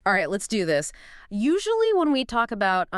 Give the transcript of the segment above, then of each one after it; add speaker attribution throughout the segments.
Speaker 1: All right, let's do this. Usually when we talk about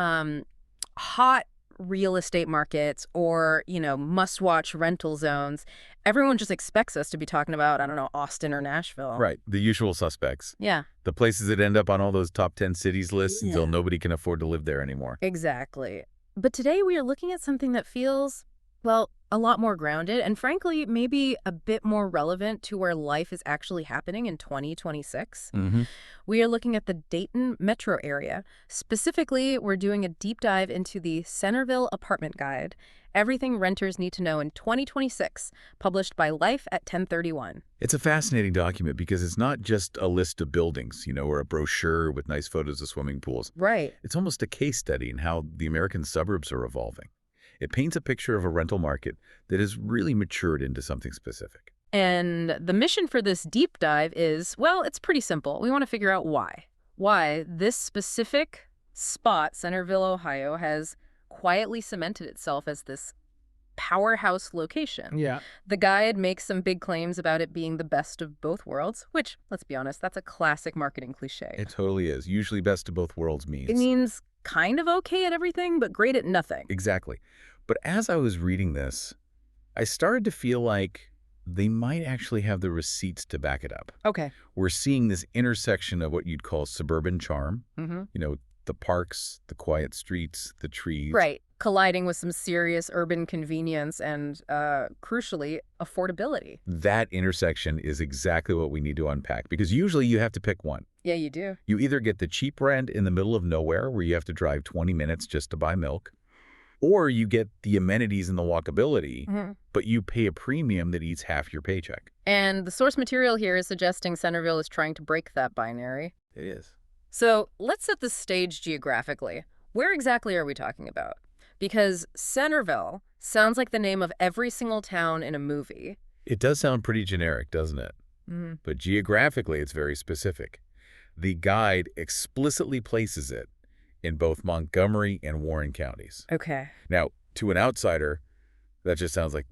Speaker 1: hot real estate markets or, must-watch rental zones, everyone just expects us to be talking about, I don't know, Austin or Nashville.
Speaker 2: Right, the usual suspects.
Speaker 1: Yeah.
Speaker 2: The places that end up on all those top 10 cities lists
Speaker 1: Yeah.
Speaker 2: until nobody can afford to live there anymore.
Speaker 1: Exactly. But today we are looking at something that feels, well, a lot more grounded and frankly, maybe a bit more relevant to where life is actually happening in 2026.
Speaker 2: Mm-hmm.
Speaker 1: We are looking at the Dayton metro area. Specifically, we're doing a deep dive into the Centerville Apartment Guide, Everything Renters Need to Know in 2026, published by Life at 1031.
Speaker 2: It's a fascinating document because it's not just a list of buildings, or a brochure with nice photos of swimming pools.
Speaker 1: Right.
Speaker 2: It's almost a case study in how the American suburbs are evolving. It paints a picture of a rental market that has really matured into something specific.
Speaker 1: And the mission for this deep dive is, well, it's pretty simple. We want to figure out why. Why this specific spot, Centerville, Ohio, has quietly cemented itself as this powerhouse location.
Speaker 3: Yeah.
Speaker 1: The guide makes some big claims about it being the best of both worlds, which, let's be honest, that's a classic marketing cliche.
Speaker 2: It totally is. Usually best of both worlds means.
Speaker 1: It means kind of okay at everything, but great at nothing.
Speaker 2: Exactly. But as I was reading this, I started to feel like they might actually have the receipts to back it up.
Speaker 1: Okay.
Speaker 2: We're seeing this intersection of what you'd call suburban charm,
Speaker 1: Mm-hmm.
Speaker 2: the parks, the quiet streets, the trees.
Speaker 1: Right. Colliding with some serious urban convenience and, crucially, affordability.
Speaker 2: That intersection is exactly what we need to unpack because usually you have to pick one.
Speaker 1: Yeah, you do.
Speaker 2: You either get the cheap rent in the middle of nowhere where you have to drive 20 minutes just to buy milk, or you get the amenities and the walkability,
Speaker 1: Mm-hmm.
Speaker 2: but you pay a premium that eats half your paycheck.
Speaker 1: And the source material here is suggesting Centerville is trying to break that binary.
Speaker 2: It is.
Speaker 1: So let's set the stage geographically. Where exactly are we talking about? Because Centerville sounds like the name of every single town in a movie.
Speaker 2: It does sound pretty generic, doesn't it?
Speaker 1: Mm.
Speaker 2: But geographically, it's very specific. The guide explicitly places it in both Montgomery and Warren counties.
Speaker 1: Okay.
Speaker 2: Now, to an outsider, that just sounds like,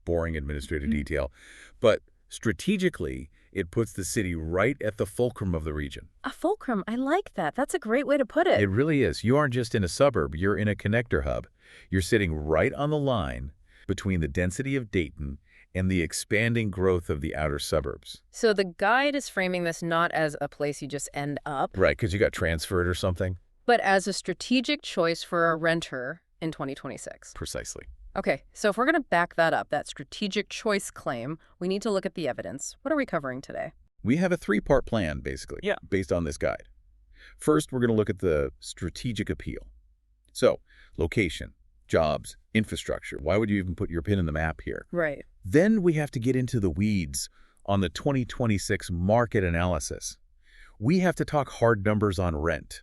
Speaker 2: boring administrative detail. But strategically, it puts the city right at the fulcrum of the region.
Speaker 1: A fulcrum. I like that. That's a great way to put it.
Speaker 2: It really is. You aren't just in a suburb. You're in a connector hub. You're sitting right on the line between the density of Dayton and the expanding growth of the outer suburbs.
Speaker 1: So the guide is framing this not as a place you just end up,
Speaker 2: Right, because you got transferred or something?
Speaker 1: but as a strategic choice for a renter in 2026.
Speaker 2: Precisely.
Speaker 1: Okay, so if we're going to back that up, that strategic choice claim, we need to look at the evidence. What are we covering today?
Speaker 2: We have a three-part plan, basically,
Speaker 3: Yeah.
Speaker 2: based on this guide. First, we're going to look at the strategic appeal. So, location, jobs, infrastructure. Why would you even put your pin in the map here?
Speaker 1: Right.
Speaker 2: Then we have to get into the weeds on the 2026 market analysis. We have to talk hard numbers on rent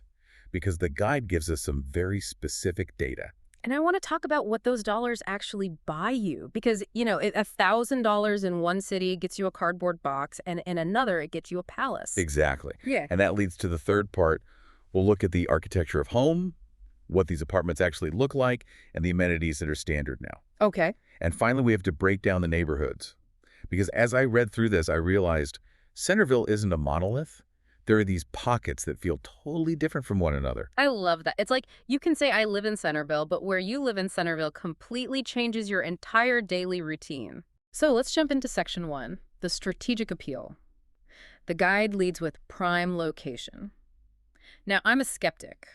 Speaker 2: because the guide gives us some very specific data.
Speaker 1: And I want to talk about what those dollars actually buy you. Because, $1,000 in one city gets you a cardboard box, and in another, it gets you a palace.
Speaker 2: Exactly.
Speaker 1: Yeah.
Speaker 2: And that leads to the third part. We'll look at the architecture of home, what these apartments actually look like, and the amenities that are standard now.
Speaker 1: Okay.
Speaker 2: And finally, we have to break down the neighborhoods. Because as I read through this, I realized Centerville isn't a monolith. There are these pockets that feel totally different from one another.
Speaker 1: I love that. It's like you can say I live in Centerville, but where you live in Centerville completely changes your entire daily routine. So let's jump into section 1, the strategic appeal. The guide leads with prime location. Now, I'm a skeptic.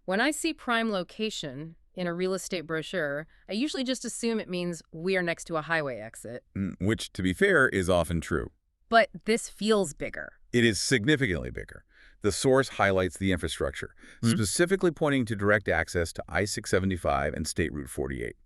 Speaker 1: When I see prime location in a real estate brochure, I usually just assume it means we are next to a highway exit.
Speaker 2: Which, to be fair, is often true.
Speaker 1: But this feels bigger.
Speaker 2: It is significantly bigger. The source highlights the infrastructure, specifically pointing to direct access to I-675 and State Route 48.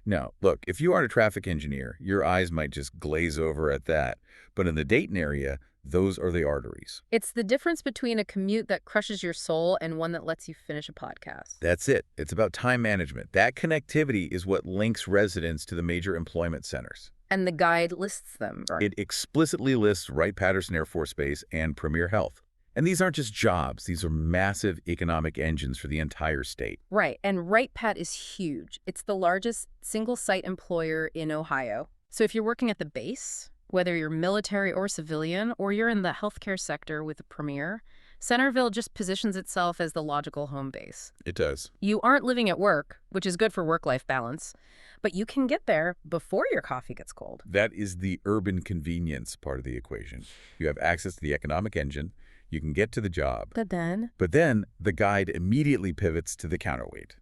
Speaker 2: Now, look, if you aren't a traffic engineer, your eyes might just glaze over at that. But in the Dayton area, those are the arteries.
Speaker 1: It's the difference between a commute that crushes your soul and one that lets you finish a podcast.
Speaker 2: That's it. It's about time management. That connectivity is what links residents to the major employment centers.
Speaker 1: And the guide lists them. Right?
Speaker 2: It explicitly lists Wright-Patterson Air Force Base and Premier Health. And these aren't just jobs. These are massive economic engines for the entire state.
Speaker 1: Right. And Wright-Pat is huge. It's the largest single-site employer in Ohio. So if you're working at the base, whether you're military or civilian, or you're in the healthcare sector with a Premier, Centerville just positions itself as the logical home base.
Speaker 2: It does.
Speaker 1: You aren't living at work, which is good for work-life balance, but you can get there before your coffee gets cold.
Speaker 2: That is the urban convenience part of the equation. You have access to the economic engine. You can get to the job.
Speaker 1: But
Speaker 2: then the guide immediately pivots to the counterweight,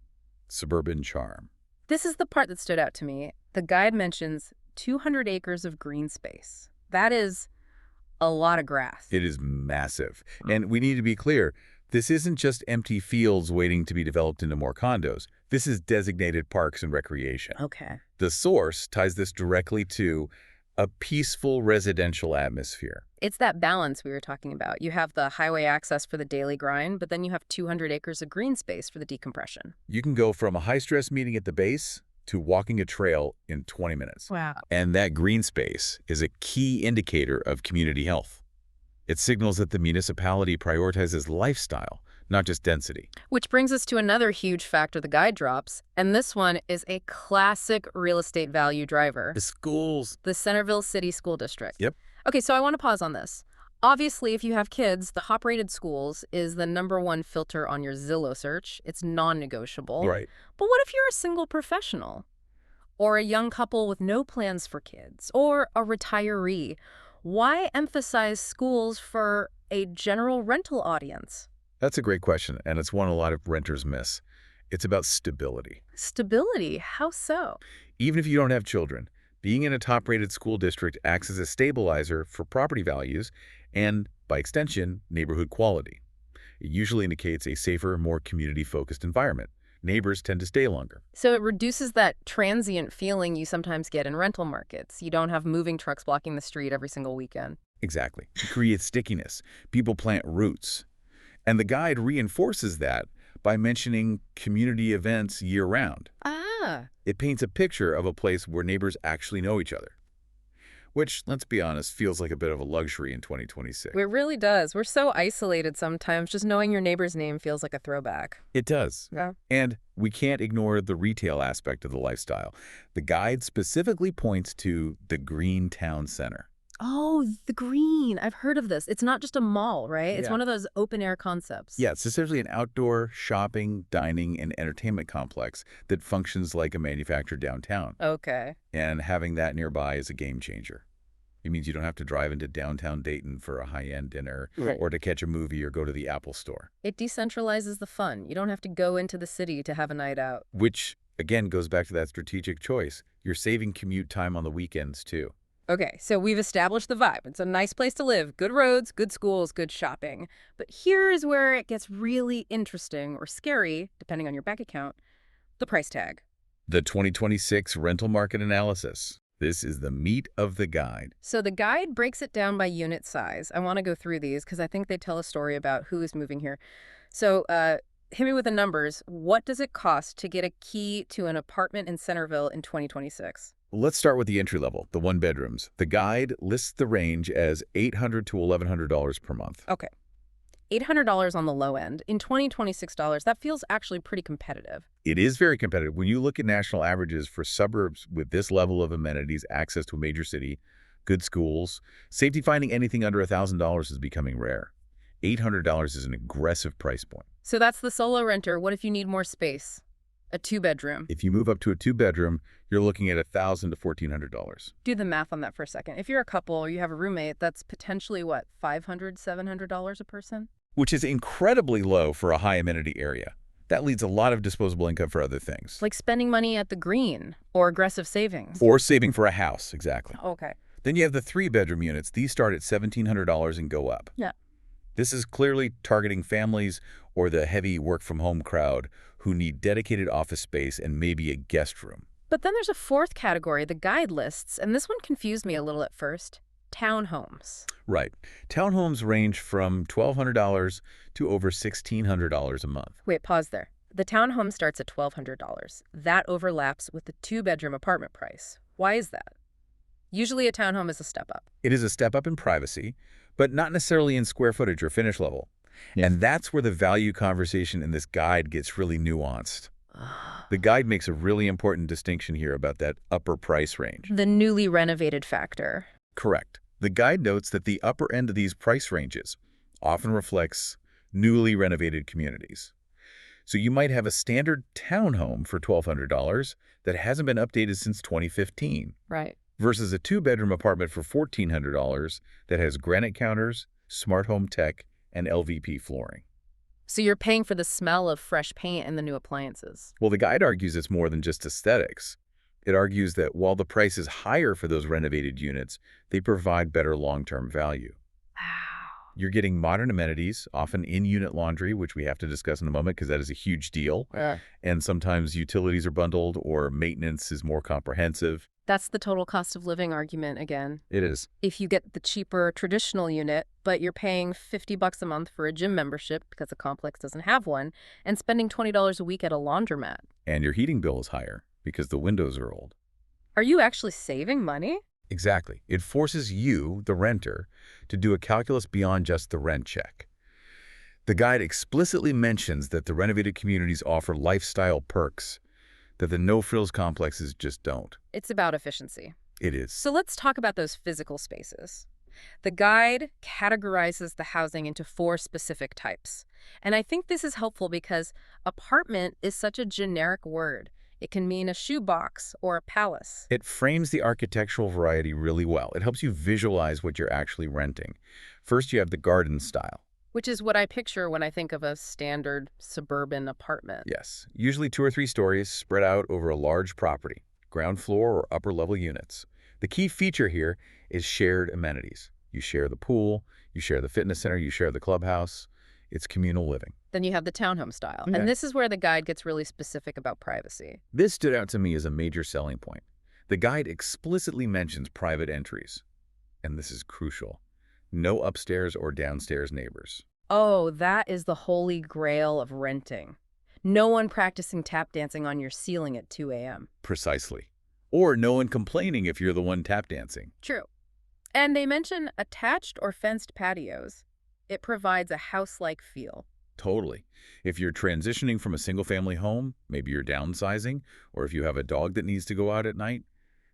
Speaker 2: suburban charm.
Speaker 1: this is the part that stood out to me. The guide mentions 200 acres of green space. That is a lot of grass.
Speaker 2: It is massive. And we need to be clear, this isn't just empty fields waiting to be developed into more condos. This is designated parks and recreation.
Speaker 1: Okay.
Speaker 2: The source ties this directly to a peaceful residential atmosphere.
Speaker 1: It's that balance we were talking about. You have the highway access for the daily grind, but then you have 200 acres of green space for the decompression.
Speaker 2: You can go from a high-stress meeting at the base to walking a trail in 20 minutes.
Speaker 1: Wow.
Speaker 2: And that green space is a key indicator of community health. It signals that the municipality prioritizes lifestyle, not just density.
Speaker 1: Which brings us to another huge factor the guide drops, and this one is a classic real estate value driver.
Speaker 2: The schools.
Speaker 1: The Centerville City School District.
Speaker 2: Yep.
Speaker 1: Okay, so I want to pause on this. Obviously, if you have kids, the top-rated schools is the #1 filter on your Zillow search. It's non-negotiable.
Speaker 2: Right.
Speaker 1: But what if you're a single professional? Or a young couple with no plans for kids? Or a retiree? Why emphasize schools for a general rental audience?
Speaker 2: That's a great question, and it's one a lot of renters miss. It's about stability.
Speaker 1: Stability? How so?
Speaker 2: Even if you don't have children, being in a top-rated school district acts as a stabilizer for property values and, by extension, neighborhood quality. It usually indicates a safer, more community-focused environment. Neighbors tend to stay longer.
Speaker 1: So it reduces that transient feeling you sometimes get in rental markets. You don't have moving trucks blocking the street every single weekend.
Speaker 2: Exactly. It creates stickiness. People plant roots. And the guide reinforces that by mentioning community events year-round.
Speaker 1: Ah.
Speaker 2: It paints a picture of a place where neighbors actually know each other, which, let's be honest, feels like a bit of a luxury in 2026.
Speaker 1: It really does. We're so isolated sometimes. Just knowing your neighbor's name feels like a throwback.
Speaker 2: It does.
Speaker 1: Yeah.
Speaker 2: And we can't ignore the retail aspect of the lifestyle. The guide specifically points to the Green Town Center.
Speaker 1: Oh, the green. I've heard of this. It's not just a mall, right? It's
Speaker 2: Yeah.
Speaker 1: one of those open-air concepts.
Speaker 2: Yeah, it's essentially an outdoor shopping, dining, and entertainment complex that functions like a manufactured downtown.
Speaker 1: Okay.
Speaker 2: And having that nearby is a game changer. It means you don't have to drive into downtown Dayton for a high-end dinner or to catch a movie or go to the Apple store.
Speaker 1: It decentralizes the fun. You don't have to go into the city to have a night out.
Speaker 2: Which, again, goes back to that strategic choice. You're saving commute time on the weekends, too.
Speaker 1: Okay, so we've established the vibe. It's a nice place to live. Good roads, good schools, good shopping. But here's where it gets really interesting or scary, depending on your bank account. The price tag.
Speaker 2: The 2026 rental market analysis. This is the meat of the guide.
Speaker 1: So the guide breaks it down by unit size. I want to go through these because I think they tell a story about who is moving here. So hit me with the numbers. What does it cost to get a key to an apartment in Centerville in 2026?
Speaker 2: Let's start with the entry level, the one bedrooms. The guide lists the range as $800 to $1,100 per month.
Speaker 1: Okay. $800 on the low end. In 2026 dollars, that feels actually pretty competitive.
Speaker 2: It is very competitive. When you look at national averages for suburbs with this level of amenities, access to a major city, good schools, safety finding anything under $1,000 is becoming rare. $800 is an aggressive price point.
Speaker 1: So that's the solo renter. What if you need more space? A 2-bedroom.
Speaker 2: If you move up to a 2-bedroom, you're looking at $1,000 to $1,400.
Speaker 1: Do the math on that for a second. If you're a couple or you have a roommate, that's potentially, what, $500, $700 a person?
Speaker 2: Which is incredibly low for a high amenity area. That leaves a lot of disposable income for other things.
Speaker 1: Like spending money at the green or aggressive savings.
Speaker 2: Or saving for a house, exactly.
Speaker 1: Okay.
Speaker 2: Then you have the 3-bedroom units. These start at $1,700 and go up.
Speaker 1: Yeah.
Speaker 2: This is clearly targeting families or the heavy work-from-home crowd who need dedicated office space and maybe a guest room.
Speaker 1: But then there's a fourth category, the guide lists, and this one confused me a little at first. Townhomes.
Speaker 2: Right. Townhomes range from $1,200 to over $1,600 a month.
Speaker 1: Wait, pause there. The townhome starts at $1,200. That overlaps with the 2-bedroom apartment price. Why is that? Usually a townhome is a step up.
Speaker 2: It is a step up in privacy, but not necessarily in square footage or finish level. And that's where the value conversation in this guide gets really nuanced. The guide makes a really important distinction here about that upper price range.
Speaker 1: The newly renovated factor.
Speaker 2: Correct. The guide notes that the upper end of these price ranges often reflects newly renovated communities. So you might have a standard townhome for $1,200 that hasn't been updated since 2015
Speaker 1: Right.
Speaker 2: versus a two-bedroom apartment for $1,400 that has granite counters, smart home tech, and LVP flooring.
Speaker 1: So you're paying for the smell of fresh paint and the new appliances.
Speaker 2: Well, the guide argues it's more than just aesthetics. It argues that while the price is higher for those renovated units, they provide better long-term value.
Speaker 1: Wow.
Speaker 2: You're getting modern amenities, often in-unit laundry, which we have to discuss in a moment because that is a huge deal.
Speaker 1: Yeah.
Speaker 2: And sometimes utilities are bundled or maintenance is more comprehensive.
Speaker 1: That's the total cost of living argument again.
Speaker 2: It is.
Speaker 1: If you get the cheaper traditional unit, but you're paying $50 a month for a gym membership because the complex doesn't have one, and spending $20 a week at a laundromat.
Speaker 2: And your heating bill is higher because the windows are old.
Speaker 1: Are you actually saving money?
Speaker 2: Exactly. It forces you, the renter, to do a calculus beyond just the rent check. The guide explicitly mentions that the renovated communities offer lifestyle perks that the no-frills complexes just don't.
Speaker 1: It's about efficiency.
Speaker 2: It is.
Speaker 1: So let's talk about those physical spaces. The guide categorizes the housing into 4 specific types. And I think this is helpful because apartment is such a generic word. It can mean a shoebox or a palace.
Speaker 2: It frames the architectural variety really well. It helps you visualize what you're actually renting. First, you have the garden style.
Speaker 1: Which is what I picture when I think of a standard suburban apartment.
Speaker 2: Yes, usually 2 or 3 stories spread out over a large property, ground floor or upper level units. The key feature here is shared amenities. You share the pool, you share the fitness center, you share the clubhouse. It's communal living.
Speaker 1: Then you have the townhome style.
Speaker 2: Yeah.
Speaker 1: And this is where the guide gets really specific about privacy.
Speaker 2: This stood out to me as a major selling point. The guide explicitly mentions private entries. And this is crucial. No upstairs or downstairs neighbors.
Speaker 1: Oh, that is the holy grail of renting. No one practicing tap dancing on your ceiling at 2 a.m.
Speaker 2: Precisely. Or no one complaining if you're the one tap dancing.
Speaker 1: True. And they mention attached or fenced patios. It provides a house-like feel.
Speaker 2: Totally. If you're transitioning from a single-family home, maybe you're downsizing, or if you have a dog that needs to go out at night,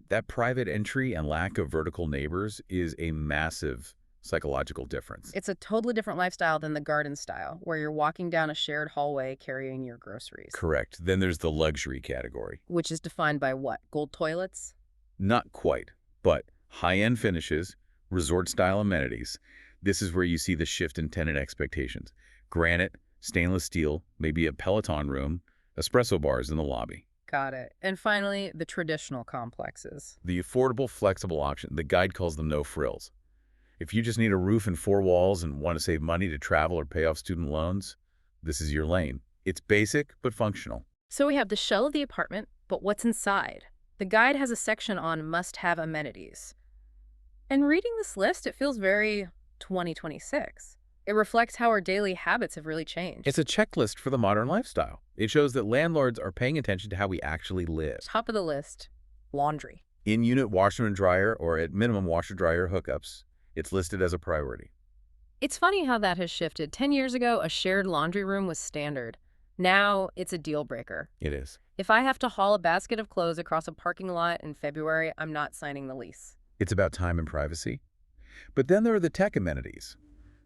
Speaker 2: that private entry and lack of vertical neighbors is a massive psychological difference.
Speaker 1: It's a totally different lifestyle than the garden style, where you're walking down a shared hallway carrying your groceries.
Speaker 2: Correct. Then there's the luxury category.
Speaker 1: Which is defined by what? Gold toilets?
Speaker 2: Not quite, but high-end finishes, resort-style amenities. This is where you see the shift in tenant expectations. Granite, stainless steel, maybe a Peloton room, espresso bars in the lobby.
Speaker 1: Got it. And finally, the traditional complexes.
Speaker 2: The affordable, flexible option. The guide calls them no frills. If you just need a roof and 4 walls and want to save money to travel or pay off student loans, this is your lane. It's basic but functional.
Speaker 1: So we have the shell of the apartment, but what's inside? The guide has a section on must-have amenities. And reading this list, it feels very 2026. It reflects how our daily habits have really changed.
Speaker 2: It's a checklist for the modern lifestyle. It shows that landlords are paying attention to how we actually live.
Speaker 1: Top of the list, laundry.
Speaker 2: In-unit washer and dryer, or at minimum washer-dryer hookups, it's listed as a priority.
Speaker 1: It's funny how that has shifted. 10 years ago, a shared laundry room was standard. Now, it's a deal breaker.
Speaker 2: It is.
Speaker 1: If I have to haul a basket of clothes across a parking lot in February, I'm not signing the lease.
Speaker 2: It's about time and privacy. But then there are the tech amenities.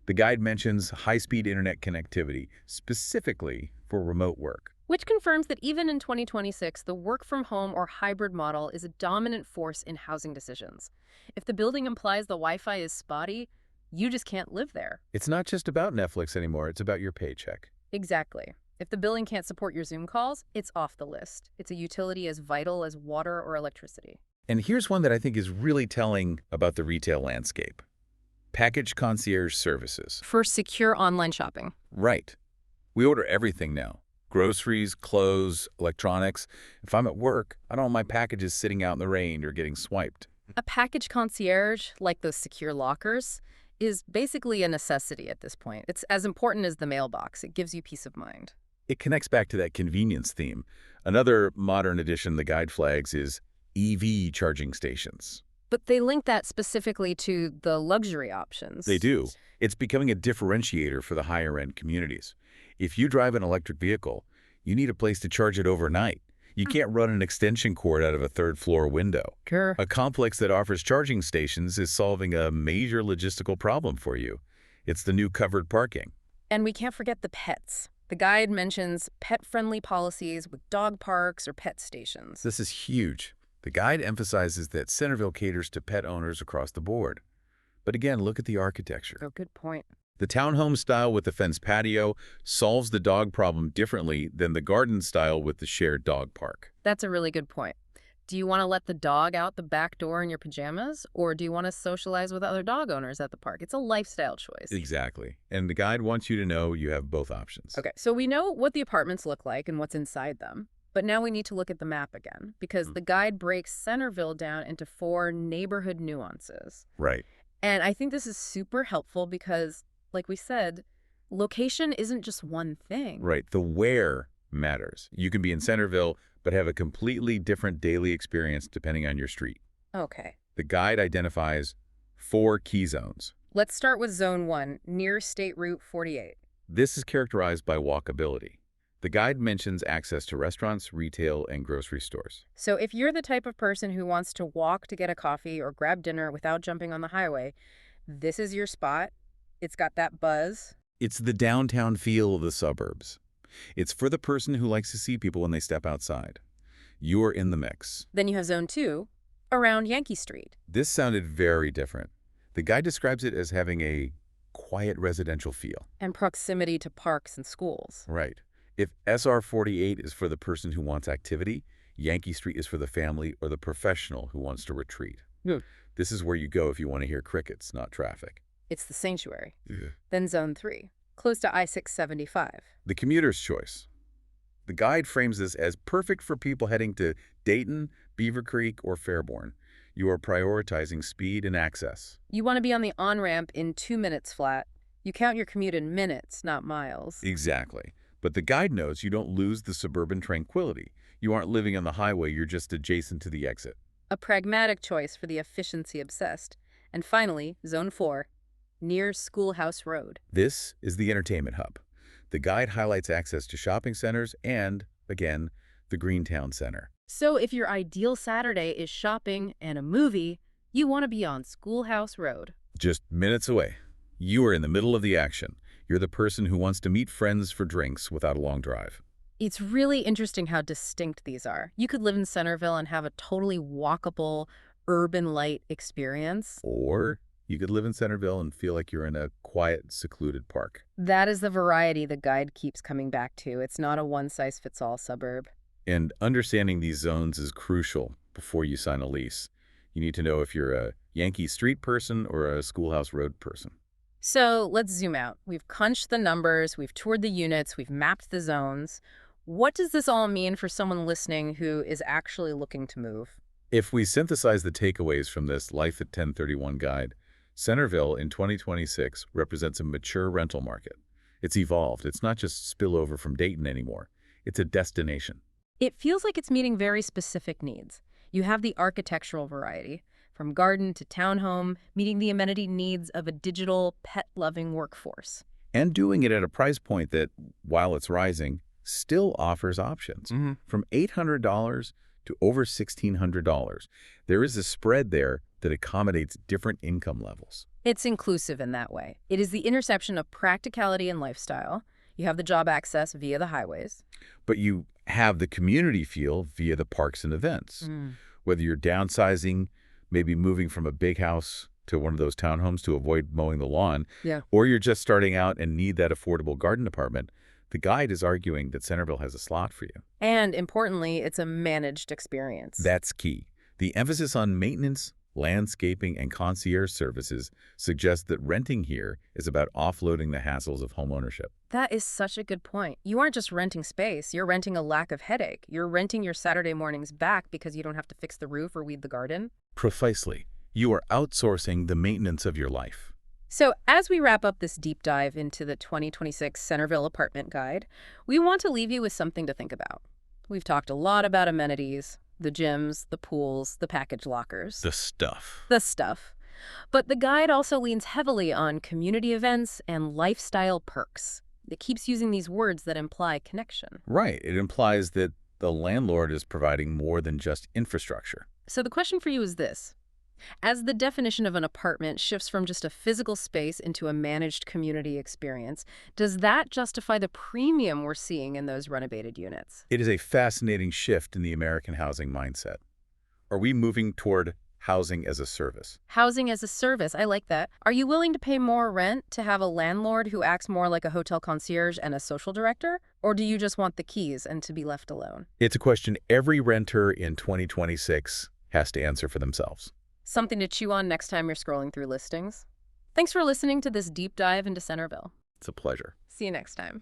Speaker 2: The guide mentions high-speed internet connectivity, specifically for remote work.
Speaker 1: Which confirms that even in 2026, the work-from-home or hybrid model is a dominant force in housing decisions. If the building implies the Wi-Fi is spotty, you just can't live there.
Speaker 2: It's not just about Netflix anymore, it's about your paycheck.
Speaker 1: Exactly. If the building can't support your Zoom calls, it's off the list. It's a utility as vital as water or electricity.
Speaker 2: And here's one that I think is really telling about the retail landscape. Package concierge services.
Speaker 1: For secure online shopping.
Speaker 2: Right. We order everything now. Groceries, clothes, electronics. If I'm at work, I don't want my packages sitting out in the rain or getting swiped.
Speaker 1: A package concierge, like those secure lockers, is basically a necessity at this point. It's as important as the mailbox. It gives you peace of mind.
Speaker 2: It connects back to that convenience theme. Another modern addition the guide flags is EV charging stations.
Speaker 1: But they link that specifically to the luxury options.
Speaker 2: They do. It's becoming a differentiator for the higher-end communities. If you drive an electric vehicle, you need a place to charge it overnight. You can't run an extension cord out of a third-floor window.
Speaker 1: Sure.
Speaker 2: A complex that offers charging stations is solving a major logistical problem for you. It's the new covered parking.
Speaker 1: And we can't forget the pets. The guide mentions pet-friendly policies with dog parks or pet stations.
Speaker 2: This is huge. The guide emphasizes that Centerville caters to pet owners across the board. But again, look at the architecture.
Speaker 1: Oh, good point.
Speaker 2: The townhome style with the fenced patio solves the dog problem differently than the garden style with the shared dog park.
Speaker 1: That's a really good point. Do you want to let the dog out the back door in your pajamas, or do you want to socialize with other dog owners at the park? It's a lifestyle choice.
Speaker 2: Exactly. And the guide wants you to know you have both options.
Speaker 1: Okay, so we know what the apartments look like and what's inside them. But now we need to look at the map again, because the guide breaks Centerville down into 4 neighborhood nuances.
Speaker 2: Right.
Speaker 1: And I think this is super helpful because, like we said, location isn't just one thing.
Speaker 2: Right. The where matters. You can be in Centerville, but have a completely different daily experience depending on your street.
Speaker 1: Okay.
Speaker 2: The guide identifies 4 key zones.
Speaker 1: Let's start with Zone 1, near State Route 48.
Speaker 2: This is characterized by walkability. The guide mentions access to restaurants, retail, and grocery stores.
Speaker 1: So if you're the type of person who wants to walk to get a coffee or grab dinner without jumping on the highway, this is your spot. It's got that buzz.
Speaker 2: It's the downtown feel of the suburbs. It's for the person who likes to see people when they step outside. You're in the mix.
Speaker 1: Then you have Zone 2, around Yankee Street.
Speaker 2: This sounded very different. The guide describes it as having a quiet residential feel.
Speaker 1: And proximity to parks and schools.
Speaker 2: Right. If SR 48 is for the person who wants activity, Yankee Street is for the family or the professional who wants to retreat.
Speaker 1: Yeah.
Speaker 2: This is where you go if you want to hear crickets, not traffic.
Speaker 1: It's the sanctuary.
Speaker 2: Yeah.
Speaker 1: Then Zone 3, close to I-675.
Speaker 2: The commuter's choice. The guide frames this as perfect for people heading to Dayton, Beaver Creek, or Fairborn. You are prioritizing speed and access.
Speaker 1: You want to be on the on-ramp in 2 minutes flat. You count your commute in minutes, not miles.
Speaker 2: Exactly. But the guide knows you don't lose the suburban tranquility. You aren't living on the highway, you're just adjacent to the exit.
Speaker 1: A pragmatic choice for the efficiency-obsessed. And finally, Zone 4, near Schoolhouse Road.
Speaker 2: This is the entertainment hub. The guide highlights access to shopping centers and, again, the Greentown Center.
Speaker 1: So if your ideal Saturday is shopping and a movie, you want to be on Schoolhouse Road.
Speaker 2: Just minutes away. You are in the middle of the action. You're the person who wants to meet friends for drinks without a long drive.
Speaker 1: It's really interesting how distinct these are. You could live in Centerville and have a totally walkable, urban light experience.
Speaker 2: Or you could live in Centerville and feel like you're in a quiet, secluded park.
Speaker 1: That is the variety the guide keeps coming back to. It's not a one-size-fits-all suburb.
Speaker 2: And understanding these zones is crucial before you sign a lease. You need to know if you're a Yankee Street person or a Schoolhouse Road person.
Speaker 1: So let's zoom out. We've crunched the numbers, we've toured the units, we've mapped the zones. What does this all mean for someone listening who is actually looking to move?
Speaker 2: If we synthesize the takeaways from this Life at 1031 guide, Centerville in 2026 represents a mature rental market. It's evolved. It's not just spillover from Dayton anymore. It's a destination.
Speaker 1: It feels like it's meeting very specific needs. You have the architectural variety, from garden to townhome, meeting the amenity needs of a digital, pet-loving workforce.
Speaker 2: And doing it at a price point that, while it's rising, still offers options. From $800 to over $1,600. There is a spread there that accommodates different income levels.
Speaker 1: It's inclusive in that way. It is the intersection of practicality and lifestyle. You have the job access via the highways.
Speaker 2: But you have the community feel via the parks and events. Whether you're downsizing, maybe moving from a big house to one of those townhomes to avoid mowing the lawn, or you're just starting out and need that affordable garden apartment, the guide is arguing that Centerville has a slot for you.
Speaker 1: And importantly, it's a managed experience.
Speaker 2: That's key. The emphasis on maintenance, landscaping, and concierge services suggests that renting here is about offloading the hassles of homeownership.
Speaker 1: That is such a good point. You aren't just renting space, you're renting a lack of headache. You're renting your Saturday mornings back because you don't have to fix the roof or weed the garden.
Speaker 2: Precisely. You are outsourcing the maintenance of your life.
Speaker 1: So as we wrap up this deep dive into the 2026 Centerville Apartment Guide, we want to leave you with something to think about. We've talked a lot about amenities, the gyms, the pools, the package lockers.
Speaker 2: The stuff.
Speaker 1: The stuff. But the guide also leans heavily on community events and lifestyle perks. It keeps using these words that imply connection.
Speaker 2: Right. It implies that the landlord is providing more than just infrastructure.
Speaker 1: So the question for you is this. As the definition of an apartment shifts from just a physical space into a managed community experience, does that justify the premium we're seeing in those renovated units?
Speaker 2: It is a fascinating shift in the American housing mindset. Are we moving toward housing as a service?
Speaker 1: Housing as a service, I like that. Are you willing to pay more rent to have a landlord who acts more like a hotel concierge and a social director? Or do you just want the keys and to be left alone?
Speaker 2: It's a question every renter in 2026 has to answer for themselves.
Speaker 1: Something to chew on next time you're scrolling through listings. Thanks for listening to this deep dive into Centerville.
Speaker 2: It's a pleasure.
Speaker 1: See you next time.